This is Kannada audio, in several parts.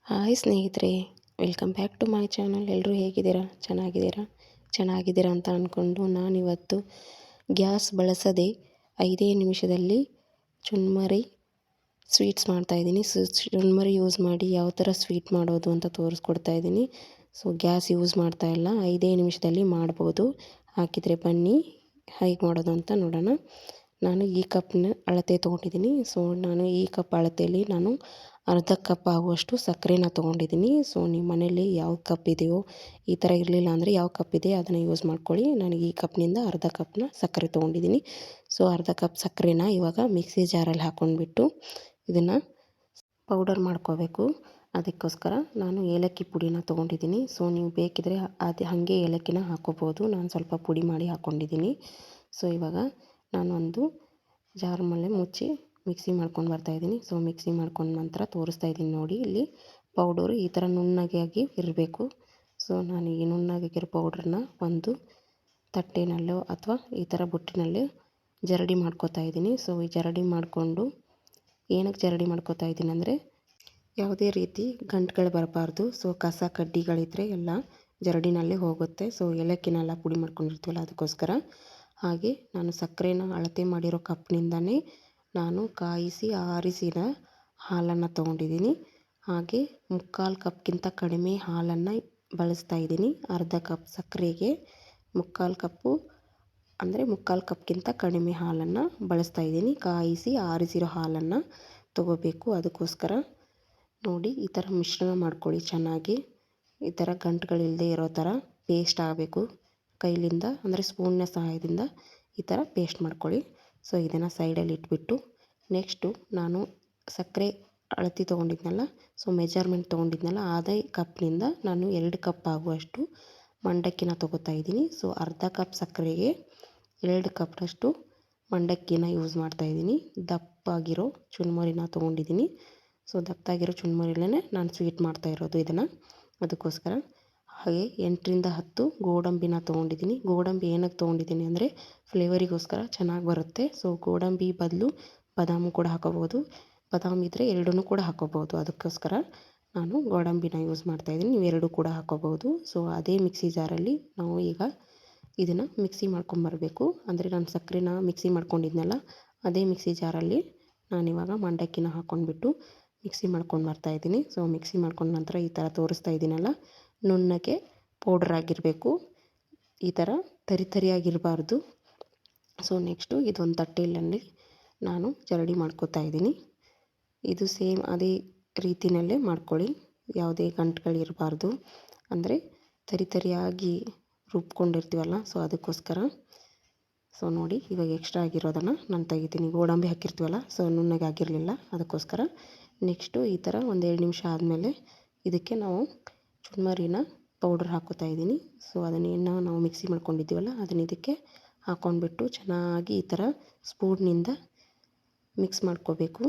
ಹಾಯ್ ಸ್ನೇಹಿತರೆ, welcome back to my channel. ಎಲ್ಲರೂ ಹೇಗಿದ್ದೀರಾ? ಚೆನ್ನಾಗಿದ್ದೀರಾ ಅಂತ ಅಂದ್ಕೊಂಡು ನಾನಿವತ್ತು ಗ್ಯಾಸ್ ಬಳಸದೆ 5 ನಿಮಿಷದಲ್ಲಿ ಚುನ್ಮರಿ ಸ್ವೀಟ್ಸ್ ಮಾಡ್ತಾಯಿದ್ದೀನಿ. ಚುನ್ಮರಿ ಯೂಸ್ ಮಾಡಿ ಯಾವ ಥರ ಸ್ವೀಟ್ ಮಾಡೋದು ಅಂತ ತೋರಿಸ್ಕೊಡ್ತಾಯಿದ್ದೀನಿ. ಸೊ ಗ್ಯಾಸ್ ಯೂಸ್ ಮಾಡ್ತಾಯಿಲ್ಲ, 5 ನಿಮಿಷದಲ್ಲಿ ಮಾಡ್ಬೋದು. ಹಾಕಿದರೆ ಬನ್ನಿ ಹೇಗೆ ಮಾಡೋದು ಅಂತ ನೋಡೋಣ. ನಾನು ಈ ಕಪ್ನ ಅಳತೆ ತೊಗೊಂಡಿದ್ದೀನಿ. ಸೊ ನಾನು ಈ ಕಪ್ ಅಳತೆಯಲ್ಲಿ ನಾನು ಅರ್ಧ ಕಪ್ ಆಗುವಷ್ಟು ಸಕ್ಕರೆನ ತೊಗೊಂಡಿದ್ದೀನಿ. ಸೊ ನಿಮ್ಮ ಮನೇಲಿ ಯಾವ ಕಪ್ ಇದೆಯೋ, ಈ ಥರ ಇರಲಿಲ್ಲ ಅಂದರೆ ಯಾವ ಕಪ್ ಇದೆ ಅದನ್ನು ಯೂಸ್ ಮಾಡ್ಕೊಳ್ಳಿ. ನನಗೆ ಈ ಕಪ್ನಿಂದ ಅರ್ಧ ಕಪ್ನ ಸಕ್ಕರೆ ತೊಗೊಂಡಿದ್ದೀನಿ. ಸೊ ಅರ್ಧ ಕಪ್ ಸಕ್ಕರೆನ ಇವಾಗ ಮಿಕ್ಸಿ ಜಾರಲ್ಲಿ ಹಾಕ್ಕೊಂಡ್ಬಿಟ್ಟು ಇದನ್ನು ಪೌಡರ್ ಮಾಡ್ಕೋಬೇಕು. ಅದಕ್ಕೋಸ್ಕರ ನಾನು ಏಲಕ್ಕಿ ಪುಡಿನ ತೊಗೊಂಡಿದ್ದೀನಿ. ಸೊ ನೀವು ಬೇಕಿದ್ರೆ ಅದು ಹಾಗೆ ಏಲಕ್ಕಿನ ಹಾಕ್ಕೋಬೋದು. ನಾನು ಸ್ವಲ್ಪ ಪುಡಿ ಮಾಡಿ ಹಾಕ್ಕೊಂಡಿದ್ದೀನಿ. ಸೊ ಇವಾಗ ನಾನು ಒಂದು ಜಾರ್ ಮೇಲೆ ಮುಚ್ಚಿ ಮಿಕ್ಸಿ ಮಾಡ್ಕೊಂಡು ಬರ್ತಾಯಿದ್ದೀನಿ. ಸೊ ಮಿಕ್ಸಿ ಮಾಡ್ಕೊಂಡ ನಂತರ ತೋರಿಸ್ತಾ ಇದ್ದೀನಿ ನೋಡಿ, ಇಲ್ಲಿ ಪೌಡರು ಈ ಥರ ನುಣ್ಣಗೆ ಇರಬೇಕು. ಸೊ ನಾನು ಈ ನುಣ್ಣಗಾಗಿರೋ ಪೌಡ್ರನ್ನ ಒಂದು ತಟ್ಟೆನಲ್ಲೋ ಅಥವಾ ಈ ಥರ ಬುಟ್ಟಿನಲ್ಲಿ ಜರಡಿ ಮಾಡ್ಕೋತಾ ಇದ್ದೀನಿ. ಸೊ ಈ ಜರಡಿ ಮಾಡಿಕೊಂಡು ಏನಕ್ಕೆ ಜರಡಿ ಮಾಡ್ಕೋತಾ ಇದ್ದೀನಿ ಅಂದರೆ ಯಾವುದೇ ರೀತಿ ಗಂಟುಗಳು ಬರಬಾರ್ದು. ಸೊ ಕಸ ಕಡ್ಡಿಗಳಿದ್ದರೆ ಎಲ್ಲ ಜರಡಿನಲ್ಲೇ ಹೋಗುತ್ತೆ. ಸೊ ಏಲಕ್ಕಿನೆಲ್ಲ ಪುಡಿ ಮಾಡ್ಕೊಂಡಿರ್ತೀವಲ್ಲ ಅದಕ್ಕೋಸ್ಕರ. ಹಾಗೆ ನಾನು ಸಕ್ಕರೆನ ಅಳತೆ ಮಾಡಿರೋ ಕಪ್ನಿಂದನೇ ನಾನು ಕಾಯಿಸಿ ಆರಿಸಿದ ಹಾಲನ್ನು ತೊಗೊಂಡಿದ್ದೀನಿ. ಹಾಗೆ 3/4 ಕಪ್ಗಿಂತ ಕಡಿಮೆ ಹಾಲನ್ನು ಬಳಸ್ತಾ ಇದ್ದೀನಿ. ಅರ್ಧ ಕಪ್ ಸಕ್ಕರೆಗೆ 3/4 ಕಪ್ಪು ಅಂದರೆ 3/4 ಕಪ್ಗಿಂತ ಕಡಿಮೆ ಹಾಲನ್ನು ಬಳಸ್ತಾ ಇದ್ದೀನಿ. ಕಾಯಿಸಿ ಆರಿಸಿರೋ ಹಾಲನ್ನು ತೊಗೋಬೇಕು. ಅದಕ್ಕೋಸ್ಕರ ನೋಡಿ ಈ ಥರ ಮಿಶ್ರಣ ಮಾಡ್ಕೊಳ್ಳಿ ಚೆನ್ನಾಗಿ. ಈ ಥರ ಗಂಟುಗಳಿಲ್ಲದೆ ಇರೋ ಥರ ಪೇಸ್ಟ್ ಆಗಬೇಕು. ಕೈಲಿಂದ ಅಂದರೆ ಸ್ಪೂನ್ನ ಸಹಾಯದಿಂದ ಈ ಥರ ಪೇಸ್ಟ್ ಮಾಡ್ಕೊಳ್ಳಿ. ಸೊ ಇದನ್ನು ಸೈಡಲ್ಲಿ ಇಟ್ಬಿಟ್ಟು ನೆಕ್ಸ್ಟು ನಾನು ಸಕ್ಕರೆ ಅಳತೆ ತೊಗೊಂಡಿದ್ನಲ್ಲ, ಸೊ ಮೆಜರ್ಮೆಂಟ್ ತೊಗೊಂಡಿದ್ನಲ್ಲ, ಅದೇ ಕಪ್ನಿಂದ ನಾನು 2 ಕಪ್ ಆಗುವಷ್ಟು ಮಂಡಕ್ಕಿನ ತೊಗೋತಾ ಇದ್ದೀನಿ. ಸೊ ಅರ್ಧ ಕಪ್ ಸಕ್ಕರೆಗೆ 2 ಕಪ್ನಷ್ಟು ಮಂಡಕ್ಕಿನ ಯೂಸ್ ಮಾಡ್ತಾಯಿದ್ದೀನಿ. ದಪ್ಪಾಗಿರೋ ಚುನ್ಮರಿನ ತೊಗೊಂಡಿದ್ದೀನಿ. ಸೊ ದಪ್ಪಾಗಿರೋ ಚುನ್ಮರಿಲೇ ನಾನು ಸ್ವೀಟ್ ಮಾಡ್ತಾ ಇರೋದು ಇದನ್ನು. ಅದಕ್ಕೋಸ್ಕರ ಹಾಗೆ 8ರಿಂದ 10 ಗೋಡಂಬಿನ ತೊಗೊಂಡಿದ್ದೀನಿ. ಗೋಡಂಬಿ ಏನಕ್ಕೆ ತೊಗೊಂಡಿದ್ದೀನಿ ಅಂದರೆ ಫ್ಲೇವರಿಗೋಸ್ಕರ ಚೆನ್ನಾಗಿ ಬರುತ್ತೆ. ಸೊ ಗೋಡಂಬಿ ಬದಲು ಬಾದಾಮಿ ಕೂಡ ಹಾಕೋಬೋದು. ಬಾದಾಮಿ ಇದ್ದರೆ ಎರಡನ್ನೂ ಕೂಡ ಹಾಕೋಬೋದು. ಅದಕ್ಕೋಸ್ಕರ ನಾನು ಗೋಡಂಬಿನ ಯೂಸ್ ಮಾಡ್ತಾಯಿದ್ದೀನಿ. ನೀವು ಎರಡೂ ಕೂಡ ಹಾಕೋಬೋದು. ಸೊ ಅದೇ ಮಿಕ್ಸಿ ಜಾರಲ್ಲಿ ನಾವು ಈಗ ಇದನ್ನು ಮಿಕ್ಸಿ ಮಾಡ್ಕೊಂಬರಬೇಕು. ಅಂದರೆ ನಾನು ಸಕ್ಕರೆನ ಮಿಕ್ಸಿ ಮಾಡ್ಕೊಂಡಿದ್ನಲ್ಲ, ಅದೇ ಮಿಕ್ಸಿ ಜಾರಲ್ಲಿ ನಾನಿವಾಗ ಮಂಡಕ್ಕಿನ ಹಾಕ್ಕೊಂಡ್ಬಿಟ್ಟು ಮಿಕ್ಸಿ ಮಾಡ್ಕೊಂಡು ಬರ್ತಾಯಿದ್ದೀನಿ. ಸೊ ಮಿಕ್ಸಿ ಮಾಡ್ಕೊಂಡ ನಂತರ ಈ ಥರ ತೋರಿಸ್ತಾ ಇದ್ದೀನಲ್ಲ, ನುಣ್ಣಗೆ ಪೌಡ್ರ್ ಆಗಿರಬೇಕು. ಈ ಥರ ತರಿಯಾಗಿರಬಾರ್ದು. ಸೊ ನೆಕ್ಸ್ಟು ಇದೊಂದು ತಟ್ಟೆಯಲ್ಲಿ ನಾನು ಜರಡಿ ಮಾಡ್ಕೋತಾ ಇದ್ದೀನಿ. ಇದು ಸೇಮ್ ಅದೇ ರೀತಿಯಲ್ಲೇ ಮಾಡ್ಕೊಳ್ಳಿ. ಯಾವುದೇ ಗಂಟುಗಳಿರಬಾರ್ದು. ಅಂದರೆ ತರಿಯಾಗಿ ರುಬ್ಕೊಂಡಿರ್ತೀವಲ್ಲ, ಸೊ ಅದಕ್ಕೋಸ್ಕರ. ಸೊ ನೋಡಿ ಇವಾಗ ಎಕ್ಸ್ಟ್ರಾ ಆಗಿರೋದನ್ನು ನಾನು ತೆಗಿತೀನಿ. ಗೋಡಂಬಿ ಹಾಕಿರ್ತೀವಲ್ಲ, ಸೊ ನುಣ್ಣಗೆ ಆಗಿರಲಿಲ್ಲ, ಅದಕ್ಕೋಸ್ಕರ. ನೆಕ್ಸ್ಟು ಈ ಥರ 1-2 ನಿಮಿಷ ಆದಮೇಲೆ ಇದಕ್ಕೆ ನಾವು ಚುನ್ಮರಿನ ಪೌಡ್ರ್ ಹಾಕ್ಕೋತಾ ಇದ್ದೀನಿ. ಸೊ ಅದನ್ನೇನು ನಾವು ಮಿಕ್ಸಿ ಮಾಡ್ಕೊಂಡಿದ್ದೀವಲ್ಲ ಅದನ್ನ ಇದಕ್ಕೆ ಹಾಕ್ಕೊಂಡ್ಬಿಟ್ಟು ಚೆನ್ನಾಗಿ ಈ ಥರ ಸ್ಪೂನ್ನಿಂದ ಮಿಕ್ಸ್ ಮಾಡ್ಕೋಬೇಕು.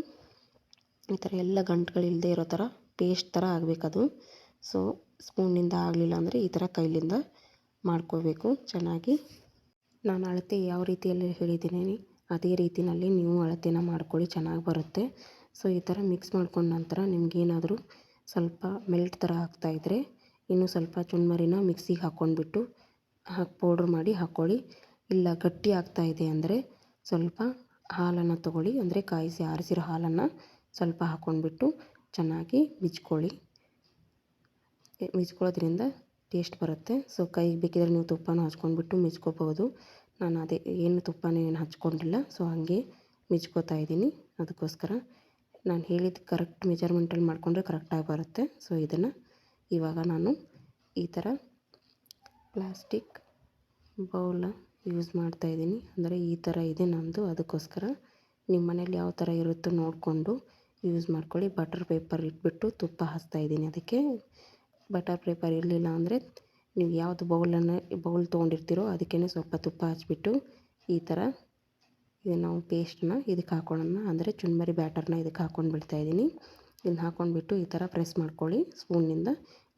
ಈ ಥರ ಎಲ್ಲ ಗಂಟುಗಳಿಲ್ಲದೆ ಇರೋ ಥರ ಪೇಸ್ಟ್ ಥರ ಆಗಬೇಕದು. ಸೊ ಸ್ಪೂನ್ನಿಂದ ಆಗಲಿಲ್ಲ ಅಂದರೆ ಈ ಥರ ಕೈಲಿಂದ ಮಾಡ್ಕೋಬೇಕು ಚೆನ್ನಾಗಿ. ನಾನು ಅಳತೆ ಯಾವ ರೀತಿಯಲ್ಲಿ ಹೇಳಿದ್ದೀನಿ ಅದೇ ರೀತಿಯಲ್ಲಿ ನೀವು ಅಳತೆನ ಮಾಡ್ಕೊಳ್ಳಿ, ಚೆನ್ನಾಗಿ ಬರುತ್ತೆ. ಸೊ ಈ ಥರ ಮಿಕ್ಸ್ ಮಾಡ್ಕೊಂಡ ನಂತರ ನಿಮಗೇನಾದರೂ ಸ್ವಲ್ಪ ಮೆಲ್ಟ್ ಥರ ಆಗ್ತಾಯಿದ್ರೆ ಇನ್ನೂ ಸ್ವಲ್ಪ ಚುನ್ಮರಿನ ಮಿಕ್ಸಿಗೆ ಹಾಕ್ಕೊಂಡ್ಬಿಟ್ಟು ಪೌಡ್ರ್ ಮಾಡಿ ಹಾಕ್ಕೊಳ್ಳಿ. ಇಲ್ಲ ಗಟ್ಟಿ ಆಗ್ತಾಯಿದೆ ಅಂದರೆ ಸ್ವಲ್ಪ ಹಾಲನ್ನು ತೊಗೊಳ್ಳಿ. ಅಂದರೆ ಕಾಯಿಸಿ ಆರಿಸಿರೋ ಹಾಲನ್ನು ಸ್ವಲ್ಪ ಹಾಕ್ಕೊಂಡ್ಬಿಟ್ಟು ಚೆನ್ನಾಗಿ ಮಿಜ್ಕೊಳ್ಳೋದ್ರಿಂದ ಟೇಸ್ಟ್ ಬರುತ್ತೆ. ಸೊ ಕೈಗೆ ಬೇಕಿದ್ರೆ ನೀವು ತುಪ್ಪನೂ ಹಚ್ಕೊಂಡ್ಬಿಟ್ಟು ಮಿಜ್ಕೋಬೋದು. ನಾನು ಅದೇ ಏನು ತುಪ್ಪನೂ ಏನು ಹಚ್ಕೊಂಡಿಲ್ಲ. ಸೊ ಹಾಗೆ ಮಿಜ್ಕೋತಾ ಇದ್ದೀನಿ. ಅದಕ್ಕೋಸ್ಕರ ನಾನು ಹೇಳಿದ ಕರೆಕ್ಟ್ ಮೆಜರ್ಮೆಂಟಲ್ಲಿ ಮಾಡಿಕೊಂಡ್ರೆ ಕರೆಕ್ಟಾಗಿ ಬರುತ್ತೆ. ಸೊ ಇದನ್ನು ಇವಾಗ ನಾನು ಈ ಥರ ಪ್ಲಾಸ್ಟಿಕ್ ಬೌಲ ಯೂಸ್ ಮಾಡ್ತಾಯಿದ್ದೀನಿ. ಅಂದರೆ ಈ ಥರ ಇದೆ ನಮ್ಮದು. ಅದಕ್ಕೋಸ್ಕರ ನಿಮ್ಮ ಮನೇಲಿ ಯಾವ ಥರ ಇರುತ್ತೋ ನೋಡಿಕೊಂಡು ಯೂಸ್ ಮಾಡ್ಕೊಳ್ಳಿ. ಬಟರ್ ಪೇಪರ್ ಇಟ್ಬಿಟ್ಟು ತುಪ್ಪ ಹಚ್ತಾಯಿದ್ದೀನಿ. ಅದಕ್ಕೆ ಬಟರ್ ಪೇಪರ್ ಇರಲಿಲ್ಲ ಅಂದರೆ ನೀವು ಯಾವುದು ಬೌಲ್ ತೊಗೊಂಡಿರ್ತೀರೋ ಅದಕ್ಕೇ ಸ್ವಲ್ಪ ತುಪ್ಪ ಹಚ್ಬಿಟ್ಟು ಈ ಥರ ಇದು ನಾವು ಪೇಸ್ಟನ್ನ ಇದಕ್ಕೆ ಹಾಕ್ಕೊಳ್ಳೋಣ. ಅಂದರೆ ಚುನ್ಮರಿ ಬ್ಯಾಟರ್ನ ಇದಕ್ಕೆ ಹಾಕ್ಕೊಂಡು ಬಿಡ್ತಾಯಿದ್ದೀನಿ. ಇದನ್ನ ಹಾಕ್ಕೊಂಡ್ಬಿಟ್ಟು ಈ ಥರ ಪ್ರೆಸ್ ಮಾಡ್ಕೊಳ್ಳಿ ಸ್ಪೂನ್ನಿಂದ.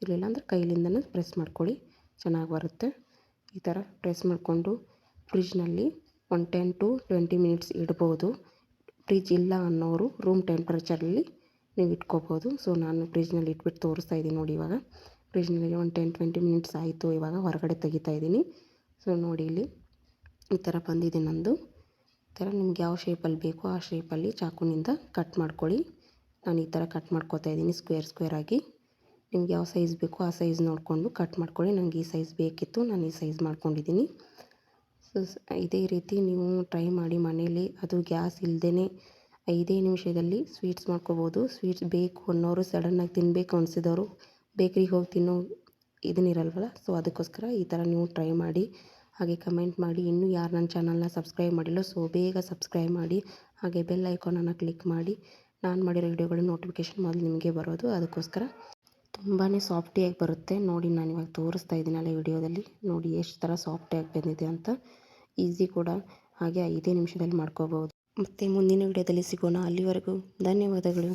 ಇರಲಿಲ್ಲ ಅಂದರೆ ಕೈಲಿಂದನೂ ಪ್ರೆಸ್ ಮಾಡ್ಕೊಳ್ಳಿ, ಚೆನ್ನಾಗಿ ಬರುತ್ತೆ. ಈ ಥರ ಪ್ರೆಸ್ ಮಾಡಿಕೊಂಡು ಫ್ರಿಜ್ನಲ್ಲಿ 10 to 20 ಮಿನಿಟ್ಸ್ ಇಡ್ಬೋದು. ಫ್ರಿಜ್ ಇಲ್ಲ ಅನ್ನೋರು ರೂಮ್ ಟೆಂಪ್ರೇಚರಲ್ಲಿ ನೀವು ಇಟ್ಕೋಬೋದು. ಸೊ ನಾನು ಫ್ರಿಜ್ನಲ್ಲಿ ಇಟ್ಬಿಟ್ಟು ತೋರಿಸ್ತಾ ಇದ್ದೀನಿ ನೋಡಿ. ಇವಾಗ ಫ್ರಿಜ್ನಲ್ಲಿ ಒಂದು 10-20 ಮಿನಿಟ್ಸ್ ಆಯಿತು. ಇವಾಗ ಹೊರಗಡೆ ತೆಗಿತಾ ಇದ್ದೀನಿ. ಸೊ ನೋಡಿ ಇಲ್ಲಿ ಈ ಥರ ಬಂದಿದೆ ನಂದು. ಈ ಥರ ನಿಮ್ಗೆ ಯಾವ ಶೇಪಲ್ಲಿ ಬೇಕೋ ಆ ಶೇಪಲ್ಲಿ ಚಾಕುನಿಂದ ಕಟ್ ಮಾಡ್ಕೊಳ್ಳಿ. ನಾನು ಈ ಥರ ಕಟ್ ಮಾಡ್ಕೊತಾ ಇದ್ದೀನಿ ಸ್ಕ್ವೇರ್ ಆಗಿ. ನಿಮ್ಗೆ ಯಾವ ಸೈಜ್ ಬೇಕೋ ಆ ಸೈಜ್ ನೋಡಿಕೊಂಡು ಕಟ್ ಮಾಡ್ಕೊಳ್ಳಿ. ನನಗೆ ಈ ಸೈಜ್ ಬೇಕಿತ್ತು, ನಾನು ಈ ಸೈಜ್ ಮಾಡ್ಕೊಂಡಿದ್ದೀನಿ. ಸೊ ಇದೇ ರೀತಿ ನೀವು ಟ್ರೈ ಮಾಡಿ ಮನೇಲಿ. ಅದು ಗ್ಯಾಸ್ ಇಲ್ಲದೇ 5 ನಿಮಿಷದಲ್ಲಿ ಸ್ವೀಟ್ಸ್ ಮಾಡ್ಕೋಬೋದು. ಸ್ವೀಟ್ಸ್ ಬೇಕು ಅನ್ನೋರು, ಸಡನ್ನಾಗಿ ತಿನ್ನಬೇಕು ಅನಿಸಿದವರು ಬೇಕ್ರಿಗೆ ಹೋಗಿ ತಿನ್ನೋ ಇದನ್ನಿರಲ್ವಲ್ಲ. ಸೊ ಅದಕ್ಕೋಸ್ಕರ ಈ ಥರ ನೀವು ಟ್ರೈ ಮಾಡಿ. ಹಾಗೆ ಕಮೆಂಟ್ ಮಾಡಿ. ಇನ್ನೂ ಯಾರು ನನ್ನ ಚಾನಲ್ನ ಸಬ್ಸ್ಕ್ರೈಬ್ ಮಾಡಿಲ್ಲ, ಸೊ ಬೇಗ ಸಬ್ಸ್ಕ್ರೈಬ್ ಮಾಡಿ. ಹಾಗೆ ಬೆಲ್ ಐಕಾನನ್ನು ಕ್ಲಿಕ್ ಮಾಡಿ. ನಾನು ಮಾಡಿರೋ ವಿಡಿಯೋಗಳ ನೋಟಿಫಿಕೇಷನ್ ಮೊದಲು ನಿಮಗೆ ಬರೋದು. ಅದಕ್ಕೋಸ್ಕರ ತುಂಬಾ ಸಾಫ್ಟಿಯಾಗಿ ಬರುತ್ತೆ. ನೋಡಿ ನಾನು ಇವಾಗ ತೋರಿಸ್ತಾ ಇದ್ದೀನಲ್ಲ ವಿಡಿಯೋದಲ್ಲಿ, ನೋಡಿ ಎಷ್ಟು ಥರ ಸಾಫ್ಟಿಯಾಗಿ ಬಂದಿದೆ ಅಂತ. ಈಸಿ ಕೂಡ, ಹಾಗೆ 5 ನಿಮಿಷದಲ್ಲಿ ಮಾಡ್ಕೋಬೋದು. ಮತ್ತು ಮುಂದಿನ ವಿಡಿಯೋದಲ್ಲಿ ಸಿಗೋಣ. ಅಲ್ಲಿವರೆಗೂ ಧನ್ಯವಾದಗಳು.